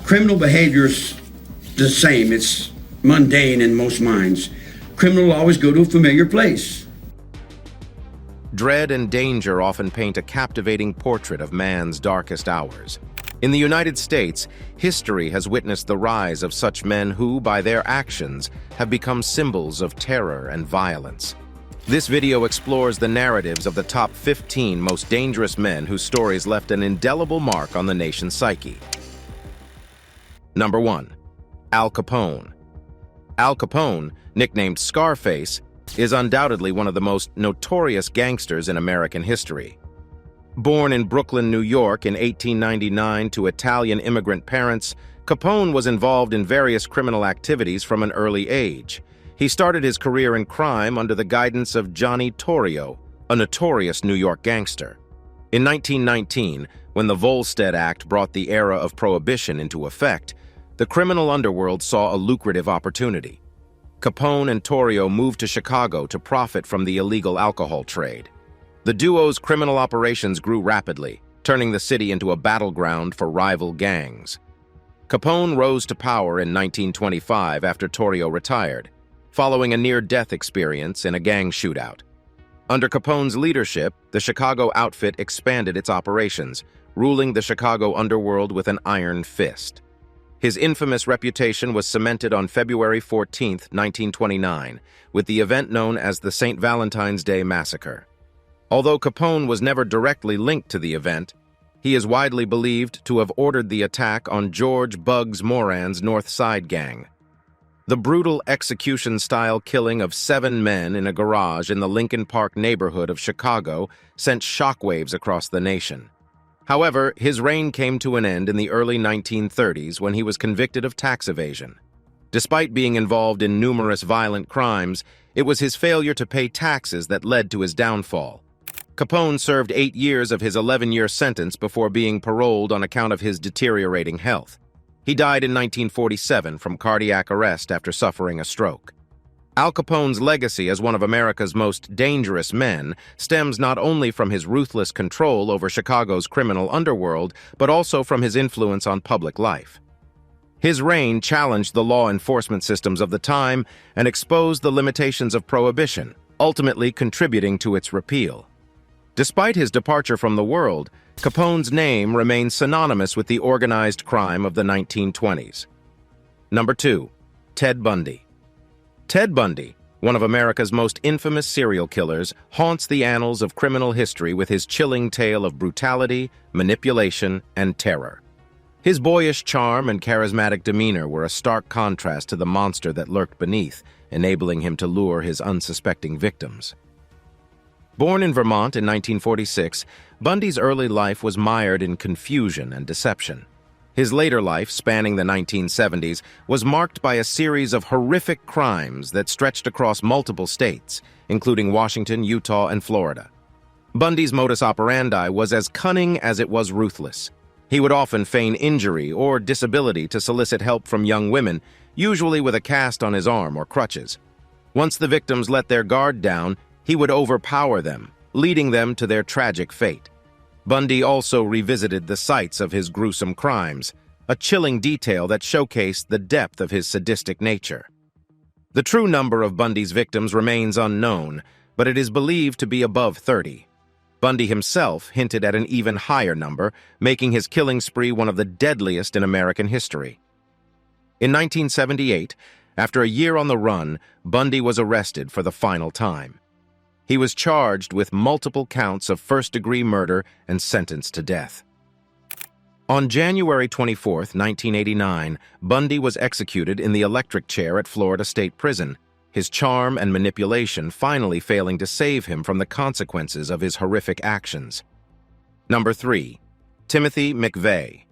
Criminal behavior's the same. It's mundane in most minds. Criminal will always go to a familiar place. Dread and danger often paint a captivating portrait of man's darkest hours. In the United States, history has witnessed the rise of such men who, by their actions, have become symbols of terror and violence. This video explores the narratives of the top 15 most dangerous men whose stories left an indelible mark on the nation's psyche. Number 1. Al Capone. Al Capone, nicknamed Scarface, is undoubtedly one of the most notorious gangsters in American history. Born in Brooklyn, New York in 1899 to Italian immigrant parents, Capone was involved in various criminal activities from an early age. He started his career in crime under the guidance of Johnny Torrio, a notorious New York gangster. In 1919, when the Volstead Act brought the era of Prohibition into effect, the criminal underworld saw a lucrative opportunity. Capone and Torrio moved to Chicago to profit from the illegal alcohol trade. The duo's criminal operations grew rapidly, turning the city into a battleground for rival gangs. Capone rose to power in 1925 after Torrio retired, following a near-death experience in a gang shootout. Under Capone's leadership, the Chicago outfit expanded its operations, ruling the Chicago underworld with an iron fist. His infamous reputation was cemented on February 14, 1929, with the event known as the St. Valentine's Day Massacre. Although Capone was never directly linked to the event, he is widely believed to have ordered the attack on George "Bugs" Moran's North Side gang. The brutal execution-style killing of 7 men in a garage in the Lincoln Park neighborhood of Chicago sent shockwaves across the nation. However, his reign came to an end in the early 1930s when he was convicted of tax evasion. Despite being involved in numerous violent crimes, it was his failure to pay taxes that led to his downfall. Capone served 8 years of his 11-year sentence before being paroled on account of his deteriorating health. He died in 1947 from cardiac arrest after suffering a stroke. Al Capone's legacy as one of America's most dangerous men stems not only from his ruthless control over Chicago's criminal underworld, but also from his influence on public life. His reign challenged the law enforcement systems of the time and exposed the limitations of Prohibition, ultimately contributing to its repeal. Despite his departure from the world, Capone's name remains synonymous with the organized crime of the 1920s. Number 2. Ted Bundy. Ted Bundy, one of America's most infamous serial killers, haunts the annals of criminal history with his chilling tale of brutality, manipulation, and terror. His boyish charm and charismatic demeanor were a stark contrast to the monster that lurked beneath, enabling him to lure his unsuspecting victims. Born in Vermont in 1946, Bundy's early life was mired in confusion and deception. His later life, spanning the 1970s, was marked by a series of horrific crimes that stretched across multiple states, including Washington, Utah, and Florida. Bundy's modus operandi was as cunning as it was ruthless. He would often feign injury or disability to solicit help from young women, usually with a cast on his arm or crutches. Once the victims let their guard down, he would overpower them, leading them to their tragic fate. Bundy also revisited the sites of his gruesome crimes, a chilling detail that showcased the depth of his sadistic nature. The true number of Bundy's victims remains unknown, but it is believed to be above 30. Bundy himself hinted at an even higher number, making his killing spree one of the deadliest in American history. In 1978, after a year on the run, Bundy was arrested for the final time. He was charged with multiple counts of first-degree murder and sentenced to death. On January 24, 1989, Bundy was executed in the electric chair at Florida State Prison, his charm and manipulation finally failing to save him from the consequences of his horrific actions. Number 3. Timothy McVeigh.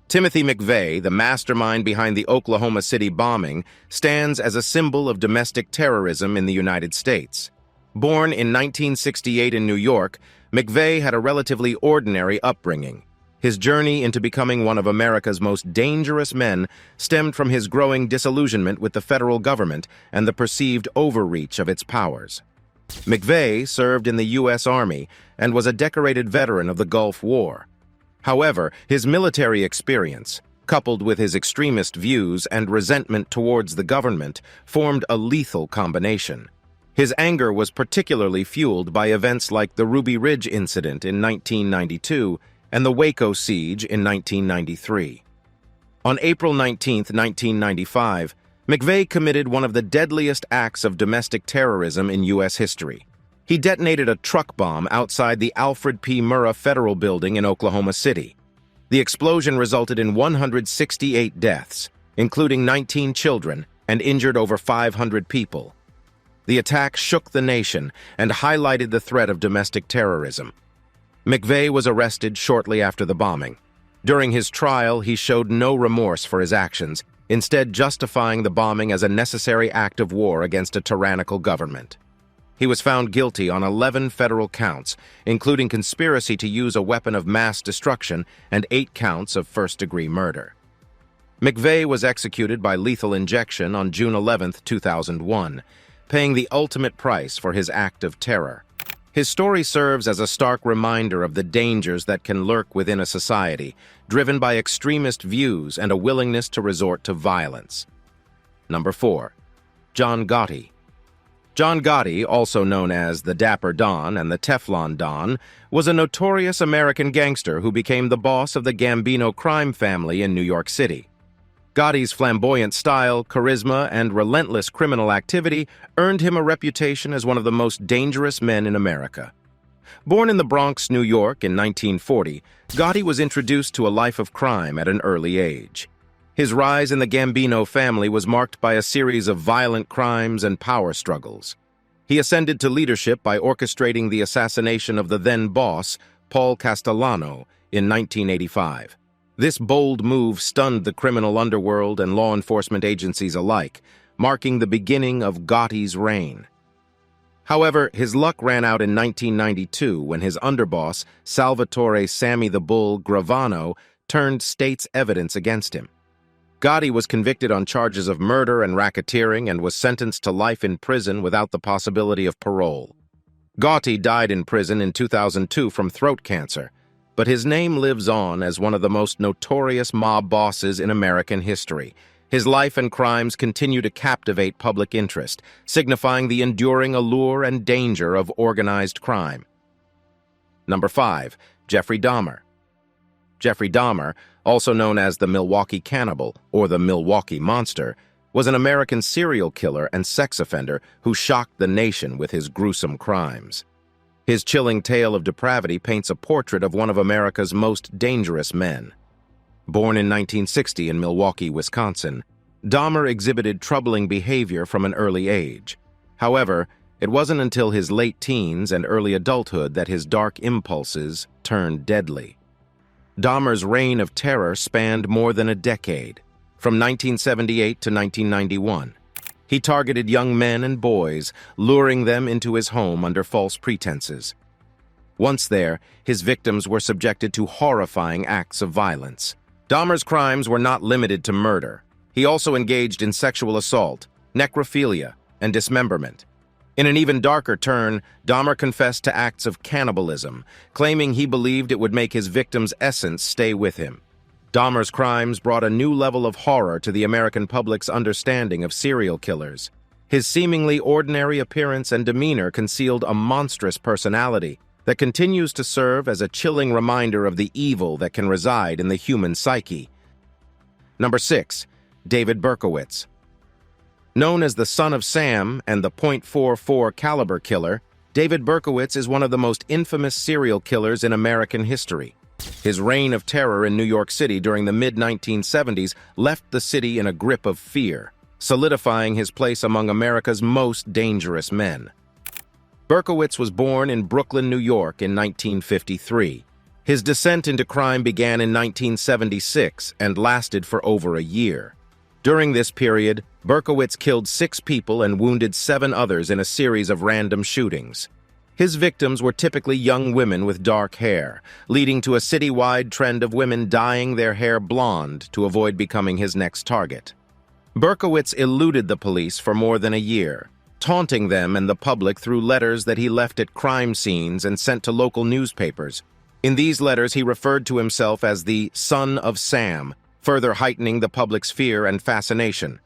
Timothy McVeigh, the mastermind behind the Oklahoma City bombing, stands as a symbol of domestic terrorism in the United States. Born in 1968 in New York, McVeigh had a relatively ordinary upbringing. His journey into becoming one of America's most dangerous men stemmed from his growing disillusionment with the federal government and the perceived overreach of its powers. McVeigh served in the U.S. Army and was a decorated veteran of the Gulf War. However, his military experience, coupled with his extremist views and resentment towards the government, formed a lethal combination. His anger was particularly fueled by events like the Ruby Ridge incident in 1992 and the Waco siege in 1993. On April 19, 1995, McVeigh committed one of the deadliest acts of domestic terrorism in U.S. history. He detonated a truck bomb outside the Alfred P. Murrah Federal Building in Oklahoma City. The explosion resulted in 168 deaths, including 19 children, and injured over 500 people. The attack shook the nation and highlighted the threat of domestic terrorism. McVeigh was arrested shortly after the bombing. During his trial, he showed no remorse for his actions, instead justifying the bombing as a necessary act of war against a tyrannical government. He was found guilty on 11 federal counts, including conspiracy to use a weapon of mass destruction and 8 counts of first-degree murder. McVeigh was executed by lethal injection on June 11, 2001, paying the ultimate price for his act of terror. His story serves as a stark reminder of the dangers that can lurk within a society, driven by extremist views and a willingness to resort to violence. Number 4. John Gotti. John Gotti, also known as the Dapper Don and the Teflon Don, was a notorious American gangster who became the boss of the Gambino crime family in New York City. Gotti's flamboyant style, charisma, and relentless criminal activity earned him a reputation as one of the most dangerous men in America. Born in the Bronx, New York in 1940, Gotti was introduced to a life of crime at an early age. His rise in the Gambino family was marked by a series of violent crimes and power struggles. He ascended to leadership by orchestrating the assassination of the then boss, Paul Castellano, in 1985. This bold move stunned the criminal underworld and law enforcement agencies alike, marking the beginning of Gotti's reign. However, his luck ran out in 1992 when his underboss, Salvatore "Sammy the Bull" Gravano, turned state's evidence against him. Gotti was convicted on charges of murder and racketeering and was sentenced to life in prison without the possibility of parole. Gotti died in prison in 2002 from throat cancer, but his name lives on as one of the most notorious mob bosses in American history. His life and crimes continue to captivate public interest, signifying the enduring allure and danger of organized crime. Number 5. Jeffrey Dahmer. Jeffrey Dahmer, also known as the Milwaukee Cannibal or the Milwaukee Monster, was an American serial killer and sex offender who shocked the nation with his gruesome crimes. His chilling tale of depravity paints a portrait of one of America's most dangerous men. Born in 1960 in Milwaukee, Wisconsin, Dahmer exhibited troubling behavior from an early age. However, it wasn't until his late teens and early adulthood that his dark impulses turned deadly. Dahmer's reign of terror spanned more than a decade, from 1978 to 1991. He targeted young men and boys, luring them into his home under false pretenses. Once there, his victims were subjected to horrifying acts of violence. Dahmer's crimes were not limited to murder. He also engaged in sexual assault, necrophilia, and dismemberment. In an even darker turn, Dahmer confessed to acts of cannibalism, claiming he believed it would make his victim's essence stay with him. Dahmer's crimes brought a new level of horror to the American public's understanding of serial killers. His seemingly ordinary appearance and demeanor concealed a monstrous personality that continues to serve as a chilling reminder of the evil that can reside in the human psyche. Number 6. David Berkowitz. Known as the Son of Sam and the .44 caliber killer, David Berkowitz is one of the most infamous serial killers in American history. His reign of terror in New York City during the mid-1970s left the city in a grip of fear, solidifying his place among America's most dangerous men. Berkowitz was born in Brooklyn, New York in 1953. His descent into crime began in 1976 and lasted for over a year. During this period, Berkowitz killed 6 people and wounded 7 others in a series of random shootings. His victims were typically young women with dark hair, leading to a citywide trend of women dyeing their hair blonde to avoid becoming his next target. Berkowitz eluded the police for more than a year, taunting them and the public through letters that he left at crime scenes and sent to local newspapers. In these letters, he referred to himself as the Son of Sam, further heightening the public's fear and fascination.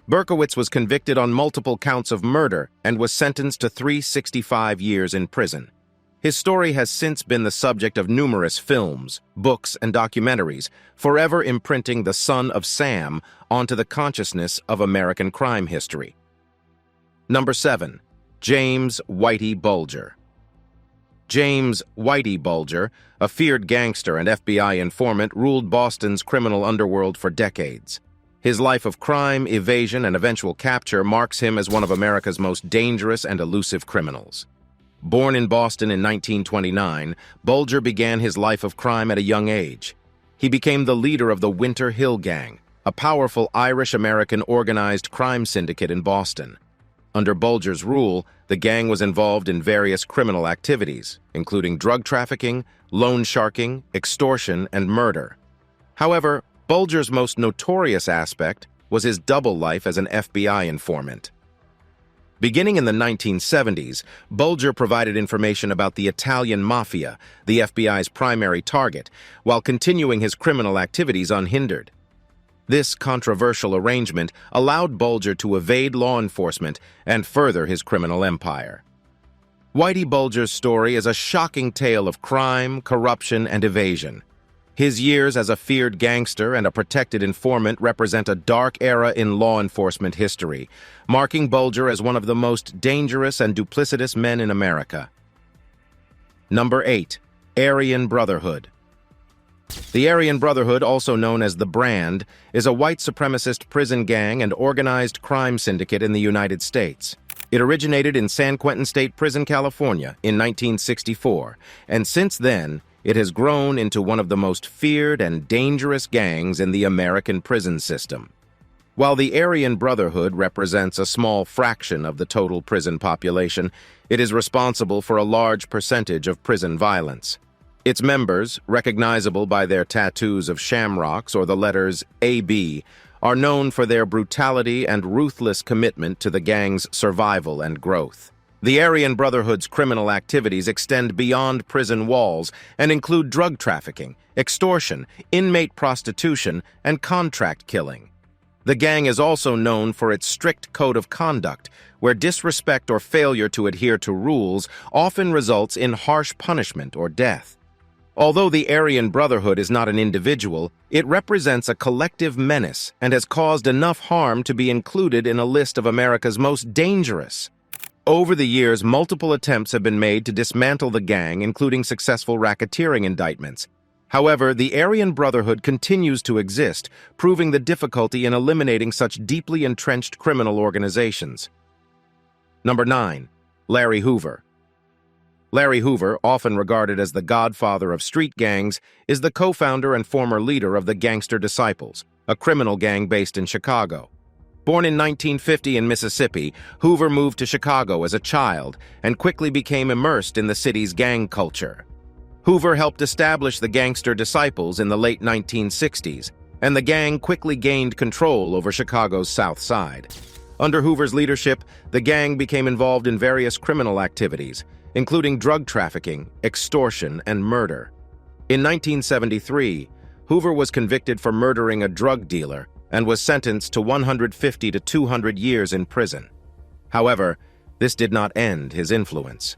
Berkowitz was convicted on multiple counts of murder and was sentenced to 365 years in prison. His story has since been the subject of numerous films, books, and documentaries, forever imprinting the son of Sam onto the consciousness of American crime history. Number 7. James Whitey Bulger. James Whitey Bulger, a feared gangster and FBI informant, ruled Boston's criminal underworld for decades. His life of crime, evasion, and eventual capture marks him as one of America's most dangerous and elusive criminals. Born in Boston in 1929, Bulger began his life of crime at a young age. He became the leader of the Winter Hill Gang, a powerful Irish-American organized crime syndicate in Boston. Under Bulger's rule, the gang was involved in various criminal activities, including drug trafficking, loan sharking, extortion, and murder. However, Bulger's most notorious aspect was his double life as an FBI informant. Beginning in the 1970s, Bulger provided information about the Italian mafia, the FBI's primary target, while continuing his criminal activities unhindered. This controversial arrangement allowed Bulger to evade law enforcement and further his criminal empire. Whitey Bulger's story is a shocking tale of crime, corruption, and evasion. His years as a feared gangster and a protected informant represent a dark era in law enforcement history, marking Bulger as one of the most dangerous and duplicitous men in America. Number 8. Aryan Brotherhood. The Aryan Brotherhood, also known as the Brand, is a white supremacist prison gang and organized crime syndicate in the United States. It originated in San Quentin State Prison, California, in 1964, and since then, it has grown into one of the most feared and dangerous gangs in the American prison system. While the Aryan Brotherhood represents a small fraction of the total prison population, it is responsible for a large percentage of prison violence. Its members, recognizable by their tattoos of shamrocks or the letters AB, are known for their brutality and ruthless commitment to the gang's survival and growth. The Aryan Brotherhood's criminal activities extend beyond prison walls and include drug trafficking, extortion, inmate prostitution, and contract killing. The gang is also known for its strict code of conduct, where disrespect or failure to adhere to rules often results in harsh punishment or death. Although the Aryan Brotherhood is not an individual, it represents a collective menace and has caused enough harm to be included in a list of America's most dangerous. Over the years, multiple attempts have been made to dismantle the gang, including successful racketeering indictments. However, the Aryan Brotherhood continues to exist, proving the difficulty in eliminating such deeply entrenched criminal organizations. Number 9. Larry Hoover. Larry Hoover, often regarded as the godfather of street gangs, is the co-founder and former leader of the Gangster Disciples, a criminal gang based in Chicago. Born in 1950 in Mississippi, Hoover moved to Chicago as a child and quickly became immersed in the city's gang culture. Hoover helped establish the Gangster Disciples in the late 1960s, and the gang quickly gained control over Chicago's South Side. Under Hoover's leadership, the gang became involved in various criminal activities, including drug trafficking, extortion, and murder. In 1973, Hoover was convicted for murdering a drug dealer and was sentenced to 150 to 200 years in prison. However, this did not end his influence.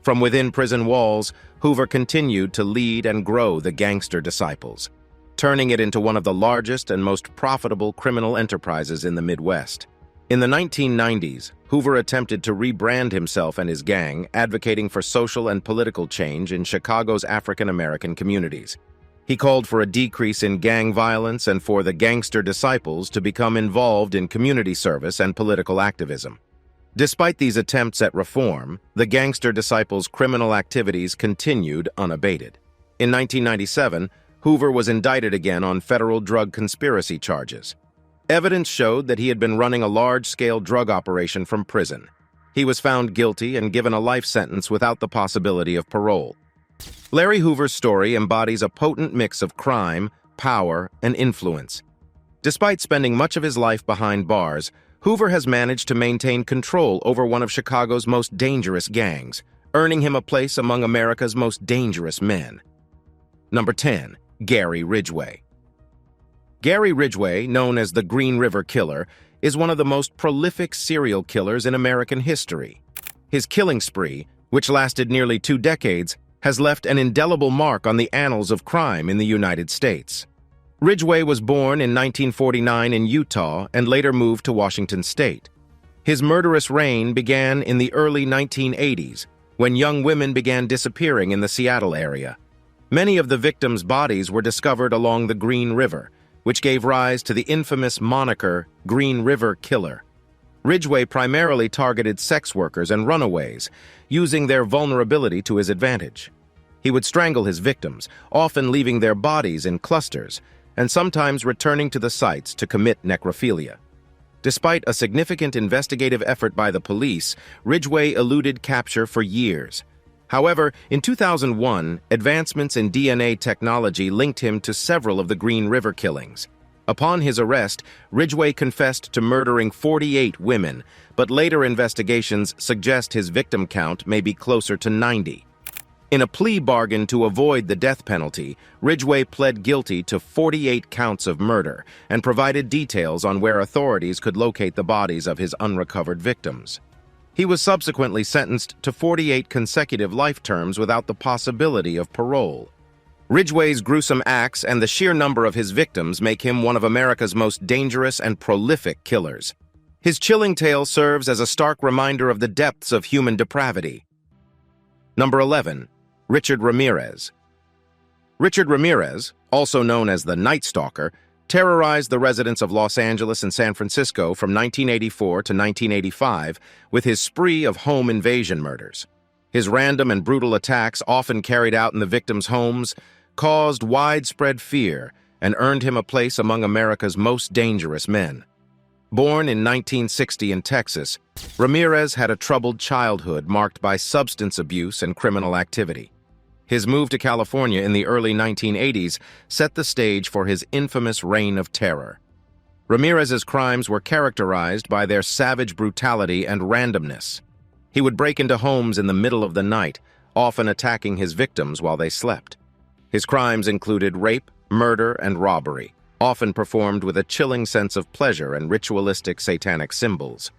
From within prison walls, Hoover continued to lead and grow the Gangster Disciples, turning it into one of the largest and most profitable criminal enterprises in the Midwest. In the 1990s, Hoover attempted to rebrand himself and his gang, advocating for social and political change in Chicago's African-American communities. He called for a decrease in gang violence and for the Gangster Disciples to become involved in community service and political activism. Despite these attempts at reform, the Gangster Disciples' criminal activities continued unabated. In 1997, Hoover was indicted again on federal drug conspiracy charges. Evidence showed that he had been running a large-scale drug operation from prison. He was found guilty and given a life sentence without the possibility of parole. Larry Hoover's story embodies a potent mix of crime, power, and influence. Despite spending much of his life behind bars, Hoover has managed to maintain control over one of Chicago's most dangerous gangs, earning him a place among America's most dangerous men. Number 10. Gary Ridgway. Gary Ridgway, known as the Green River Killer, is one of the most prolific serial killers in American history. His killing spree, which lasted nearly 2 decades, has left an indelible mark on the annals of crime in the United States. Ridgway was born in 1949 in Utah and later moved to Washington State. His murderous reign began in the early 1980s, when young women began disappearing in the Seattle area. Many of the victims' bodies were discovered along the Green River, which gave rise to the infamous moniker Green River Killer. Ridgway primarily targeted sex workers and runaways, using their vulnerability to his advantage. He would strangle his victims, often leaving their bodies in clusters, and sometimes returning to the sites to commit necrophilia. Despite a significant investigative effort by the police, Ridgway eluded capture for years. However, in 2001, advancements in DNA technology linked him to several of the Green River killings. Upon his arrest, Ridgway confessed to murdering 48 women, but later investigations suggest his victim count may be closer to 90. In a plea bargain to avoid the death penalty, Ridgway pled guilty to 48 counts of murder and provided details on where authorities could locate the bodies of his unrecovered victims. He was subsequently sentenced to 48 consecutive life terms without the possibility of parole. Ridgway's gruesome acts and the sheer number of his victims make him one of America's most dangerous and prolific killers. His chilling tale serves as a stark reminder of the depths of human depravity. Number 11. Richard Ramirez. Richard Ramirez, also known as the Night Stalker, terrorized the residents of Los Angeles and San Francisco from 1984 to 1985 with his spree of home invasion murders. His random and brutal attacks, often carried out in the victims' homes, caused widespread fear and earned him a place among America's most dangerous men. Born in 1960 in Texas, Ramirez had a troubled childhood marked by substance abuse and criminal activity. His move to California in the early 1980s set the stage for his infamous reign of terror. Ramirez's crimes were characterized by their savage brutality and randomness. He would break into homes in the middle of the night, often attacking his victims while they slept. His crimes included rape, murder, and robbery, often performed with a chilling sense of pleasure and ritualistic satanic symbols.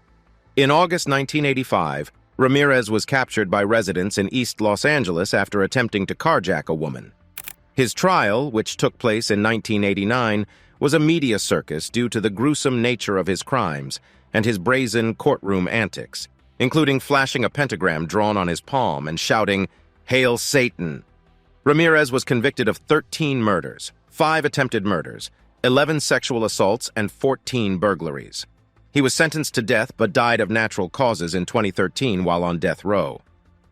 In August 1985, Ramirez was captured by residents in East Los Angeles after attempting to carjack a woman. His trial, which took place in 1989, was a media circus due to the gruesome nature of his crimes and his brazen courtroom antics, including flashing a pentagram drawn on his palm and shouting, "Hail Satan!" Ramirez was convicted of 13 murders, 5 attempted murders, 11 sexual assaults, and 14 burglaries. He was sentenced to death but died of natural causes in 2013 while on death row.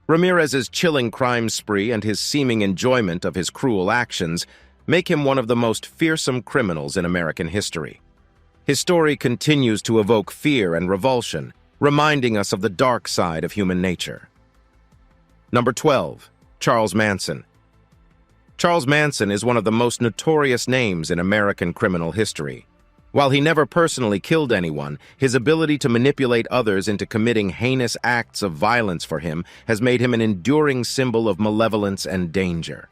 Ramirez's chilling crime spree and his seeming enjoyment of his cruel actions make him one of the most fearsome criminals in American history. His story continues to evoke fear and revulsion, reminding us of the dark side of human nature. Number 12. Charles Manson. Charles Manson is one of the most notorious names in American criminal history. While he never personally killed anyone, his ability to manipulate others into committing heinous acts of violence for him has made him an enduring symbol of malevolence and danger.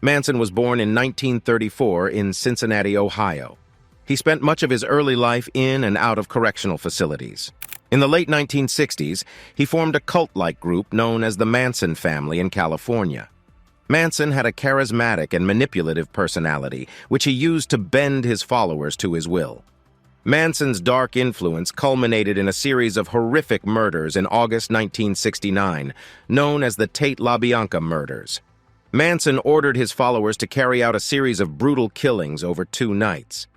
Manson was born in 1934 in Cincinnati, Ohio. He spent much of his early life in and out of correctional facilities. In the late 1960s, he formed a cult-like group known as the Manson family in California. Manson had a charismatic and manipulative personality, which he used to bend his followers to his will. Manson's dark influence culminated in a series of horrific murders in August 1969, known as the Tate LaBianca murders. Manson ordered his followers to carry out a series of brutal killings over 2 nights.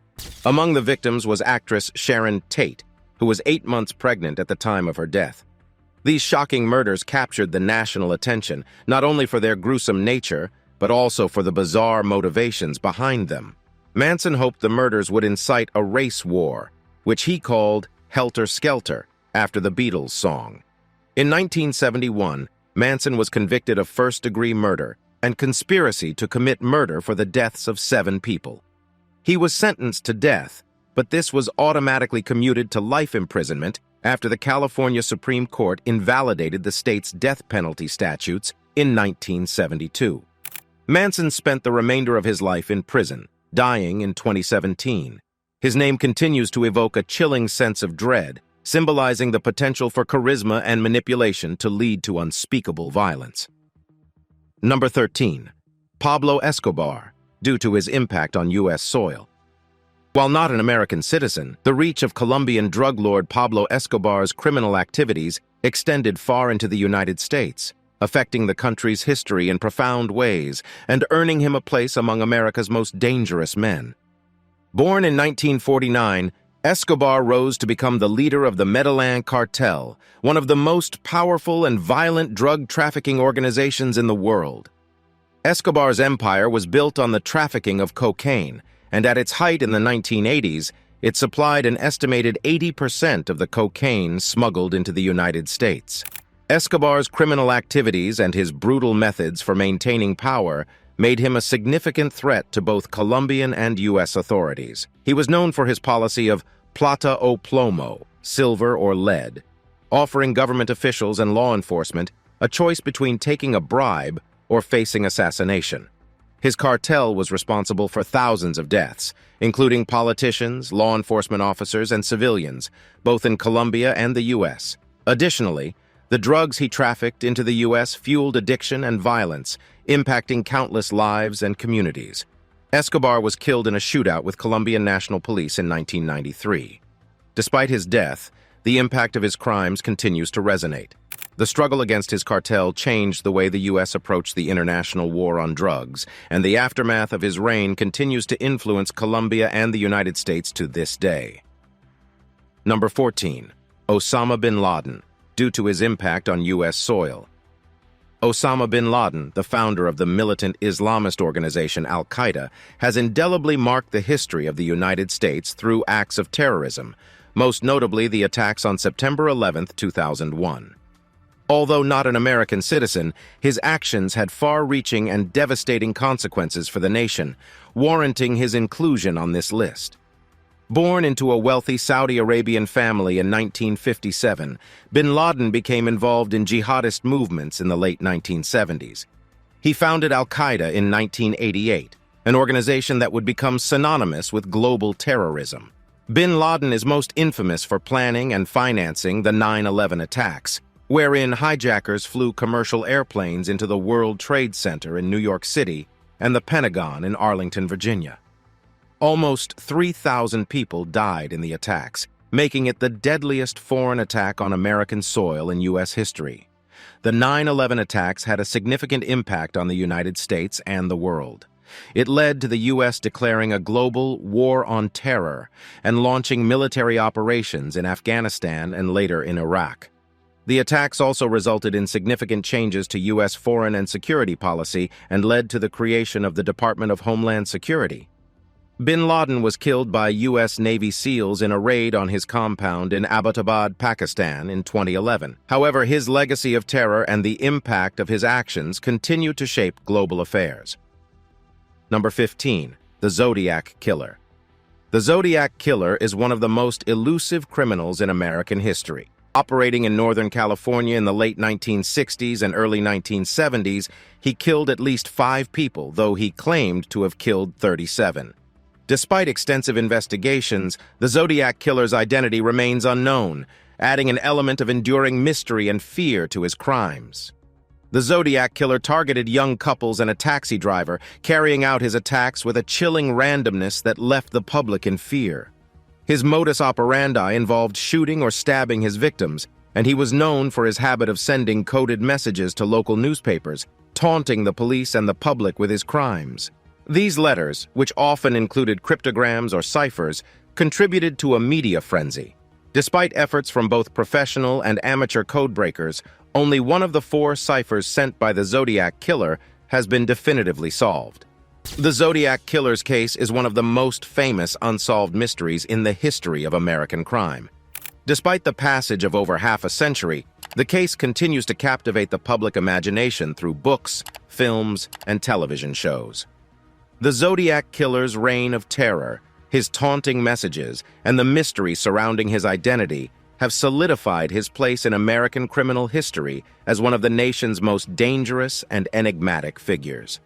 Among the victims was actress Sharon Tate, who was 8 months pregnant at the time of her death. These shocking murders captured the national attention, not only for their gruesome nature, but also for the bizarre motivations behind them. Manson hoped the murders would incite a race war, which he called Helter Skelter, after the Beatles song. In 1971, Manson was convicted of first-degree murder and conspiracy to commit murder for the deaths of 7 people. He was sentenced to death, but this was automatically commuted to life imprisonment after the California Supreme Court invalidated the state's death penalty statutes in 1972. Manson spent the remainder of his life in prison, dying in 2017. His name continues to evoke a chilling sense of dread, symbolizing the potential for charisma and manipulation to lead to unspeakable violence. Number 13. Pablo Escobar, due to his impact on U.S. soil. While not an American citizen, the reach of Colombian drug lord Pablo Escobar's criminal activities extended far into the United States, affecting the country's history in profound ways and earning him a place among America's most dangerous men. Born in 1949, Escobar rose to become the leader of the Medellin cartel, one of the most powerful and violent drug trafficking organizations in the world. Escobar's empire was built on the trafficking of cocaine, and at its height in the 1980s, it supplied an estimated 80% of the cocaine smuggled into the United States. Escobar's criminal activities and his brutal methods for maintaining power made him a significant threat to both Colombian and U.S. authorities. He was known for his policy of plata o plomo, silver or lead, offering government officials and law enforcement a choice between taking a bribe or facing assassination. His cartel was responsible for thousands of deaths, including politicians, law enforcement officers, and civilians, both in Colombia and the U.S. Additionally, the drugs he trafficked into the U.S. fueled addiction and violence, impacting countless lives and communities. Escobar was killed in a shootout with Colombian National Police in 1993. Despite his death, the impact of his crimes continues to resonate. The struggle against his cartel changed the way the U.S. approached the international war on drugs, and the aftermath of his reign continues to influence Colombia and the United States to this day. Number 14. Osama bin Laden, due to his impact on U.S. soil. Osama bin Laden, the founder of the militant Islamist organization Al-Qaeda, has indelibly marked the history of the United States through acts of terrorism, most notably the attacks on September 11, 2001. Although not an American citizen, his actions had far-reaching and devastating consequences for the nation, warranting his inclusion on this list. Born into a wealthy Saudi Arabian family in 1957, bin Laden became involved in jihadist movements in the late 1970s. He founded Al-Qaeda in 1988, an organization that would become synonymous with global terrorism. Bin Laden is most infamous for planning and financing the 9/11 attacks, wherein hijackers flew commercial airplanes into the World Trade Center in New York City and the Pentagon in Arlington, Virginia. Almost 3,000 people died in the attacks, making it the deadliest foreign attack on American soil in U.S. history. The 9/11 attacks had a significant impact on the United States and the world. It led to the U.S. declaring a global war on terror and launching military operations in Afghanistan and later in Iraq. The attacks also resulted in significant changes to U.S. foreign and security policy and led to the creation of the Department of Homeland Security. Bin Laden was killed by U.S. Navy SEALs in a raid on his compound in Abbottabad, Pakistan in 2011. However, his legacy of terror and the impact of his actions continue to shape global affairs. Number 15. The Zodiac Killer. The Zodiac Killer is one of the most elusive criminals in American history. Operating in Northern California in the late 1960s and early 1970s, he killed at least 5 people, though he claimed to have killed 37. Despite extensive investigations, the Zodiac Killer's identity remains unknown, adding an element of enduring mystery and fear to his crimes. The Zodiac Killer targeted young couples and a taxi driver, carrying out his attacks with a chilling randomness that left the public in fear. His modus operandi involved shooting or stabbing his victims, and he was known for his habit of sending coded messages to local newspapers, taunting the police and the public with his crimes. These letters, which often included cryptograms or ciphers, contributed to a media frenzy. Despite efforts from both professional and amateur codebreakers, only one of the 4 ciphers sent by the Zodiac Killer has been definitively solved. The Zodiac Killer's case is one of the most famous unsolved mysteries in the history of American crime. Despite the passage of over half a century, the case continues to captivate the public imagination through books, films, and television shows. The Zodiac Killer's reign of terror, his taunting messages, and the mystery surrounding his identity have solidified his place in American criminal history as one of the nation's most dangerous and enigmatic figures.